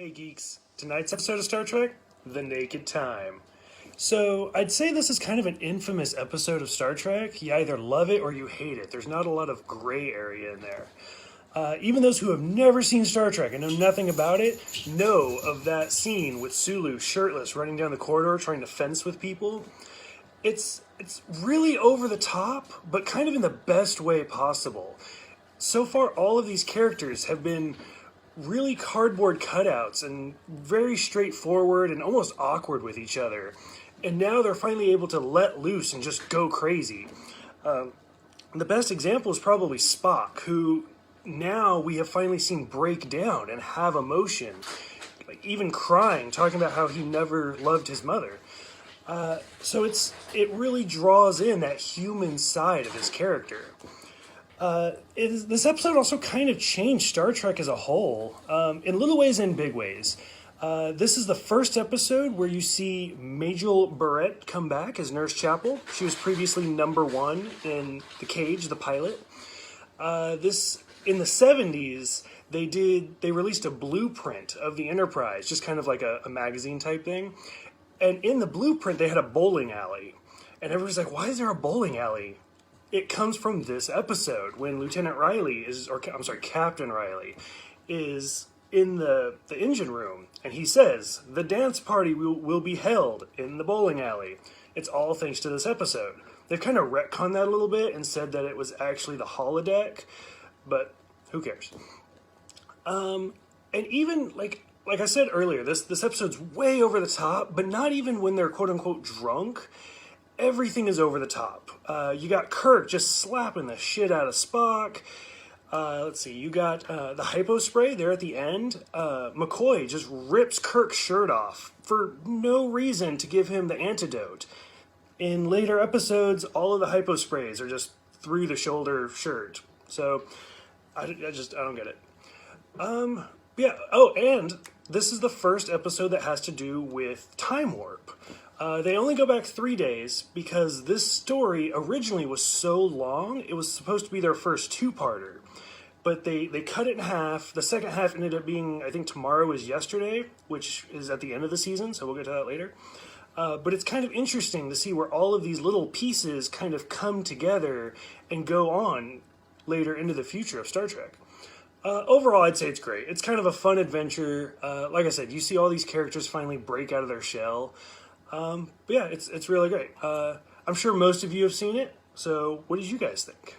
Hey geeks, tonight's episode of Star Trek, The Naked Time. So, I'd say this is kind of an infamous episode of Star Trek. You either love it or you hate it. There's not a lot of gray area in there. Even those who have never seen Star Trek and know nothing about it know of that scene with Sulu shirtless running down the corridor trying to fence with people. It's really over the top, but kind of in the best way possible. So far, all of these characters have been really cardboard cutouts and very straightforward and almost awkward with each other. And now they're finally able to let loose and just go crazy. The best example is probably Spock, who now we have finally seen break down and have emotion. Like even crying, talking about how he never loved his mother. So it really draws in that human side of his character. This episode also kind of changed Star Trek as a whole, in little ways and big ways. This is the first episode where you see Majel Barrett come back as Nurse Chapel. She was previously number 1 in The Cage, the pilot. In the 70s, they released a blueprint of the Enterprise, just kind of like a magazine type thing. And in the blueprint, they had a bowling alley. And everybody's like, why is there a bowling alley? It comes from this episode when Captain Riley is in the engine room, and he says, the dance party will be held in the bowling alley. It's all thanks to this episode. They've kind of retconned that a little bit and said that it was actually the holodeck, but who cares? And even, like I said earlier, this episode's way over the top, but not even when they're quote-unquote drunk. Everything is over the top. You got Kirk just slapping the shit out of Spock. Let's see, you got the hypo spray there at the end. McCoy just rips Kirk's shirt off for no reason to give him the antidote. In later episodes, all of the hypo sprays are just through the shoulder shirt. So, I don't get it. Yeah, oh, and this is the first episode that has to do with time warp. They only go back 3 days because this story originally was so long, it was supposed to be their first two-parter. But they cut it in half. The second half ended up being, I think tomorrow is yesterday, which is at the end of the season, so we'll get to that later. But it's kind of interesting to see where all of these little pieces kind of come together and go on later into the future of Star Trek. Overall, I'd say it's great. It's kind of a fun adventure. Like I said, you see all these characters finally break out of their shell. But yeah, it's really great. I'm sure most of you have seen it, so what did you guys think?